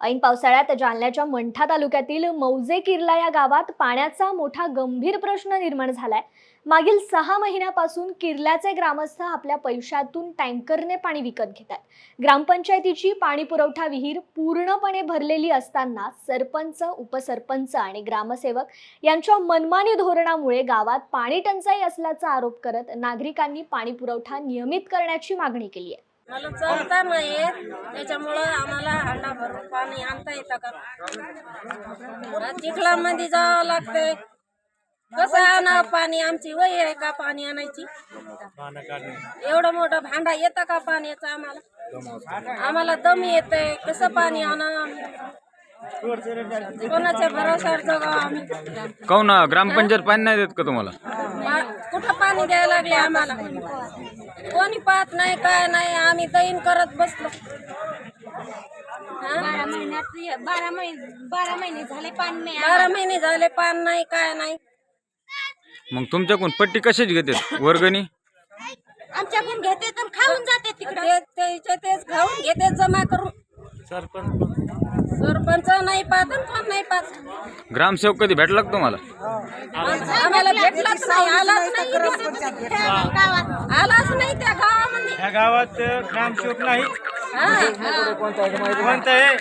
ऐन पावसाळ्यात जालन्याच्या मंठा तालुक्यातील मौजे किर्ला या गावात पाण्याचा मोठा गंभीर प्रश्न निर्माण झालाय। मागील 6 महिन्यापासून किर्ल्याचे ग्रामस्थ आपल्या पैशातून टँकरने पाणी विकत घेतात। ग्रामपंचायतीची पाणी पुरवठा विहीर पूर्णपणे भरलेली असताना सरपंच, उपसरपंच आणि ग्रामसेवक यांच्या मनमानी धोरणामुळे गावात पाणी टंचाई असल्याचा आरोप करत नागरिकांनी पाणी पुरवठा नियमित करण्याची मागणी केली आहे। मला चलता नाही येत, त्याच्यामुळे आम्हाला हांडा भरून पाणी आणता येतं का? चिखलामध्ये जावं लागतंय। कसं आणा पाणी? आमची वय आहे का पाणी आणायची? एवढं मोठं भांडा येतं का पाण्याचं? आम्हाला दम येतंय। कसं पाणी आणा? कोणाच्या भरोशावर जगावं आम्ही? काहून ग्रामपंचायत पाणी नाही देत का तुम्हाला? कुठं पाणी द्यायला लागले आम्हाला? कोणी पाहत नाही, काय नाही। आम्ही दैन करत बसलो। 12 महिने झाले पाणी नाही। 12 महिने झाले पाणी नाही, काय नाही। मग तुमच्याकडून पट्टी कशाची घेते? वर्गणी आमच्याकडून घेते तर खाऊन जाते तिकडे। तेच खाऊन घेते जमा करून। सरपंच नाही पाहत, कोण नाही पाहत। ग्रामसेवक कधी भेटला का तुम्हाला? आम्हाला भेटलाच नाही, आलाच नाही त्या गावामध्ये। या गावात ग्रामसेवक नाही। कोणता आहे?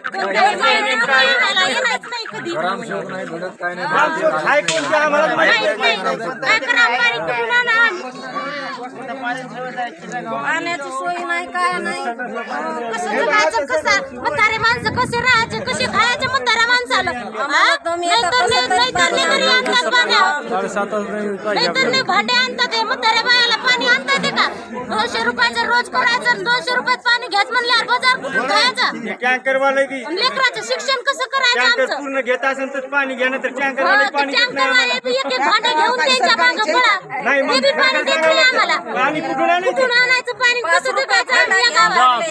ग्रामसेवक नाही भेटत, काय नाही। ग्रामसेवक आहे कोणते आम्हाला माहिती नाही। पाण्याची सोय नाही, काय नाही। कसं जगायचं? कसं म्हातारे माणसं कसे राहायचे, कसे खायचे म्हाताऱ्या माणसाला? नाही भांडे आणतात, म्हाताऱ्या बायाला पाणी आणतात का? 200 रुपयाचं रोज करायचं, 200 रुपयात पाणी घ्यायचं म्हणल्यावर बाजार कुठून खायचं? टँकर वाले बी लेकराचं शिक्षण कसं करायचं टँकर आमचं? पूर्ण घेत असेल तर पाणी घेणं, तर टँकर वाले पाणी देत नाही आम्हाला। एक भांडे घेऊन त्यांच्या मागं पळा, नाही ते बी पाणी देत नाही आम्हाला। पाणी कुठून आणायचं? कुठून आणायचं पाणी? कसं जगायचं आम्ही या गावात?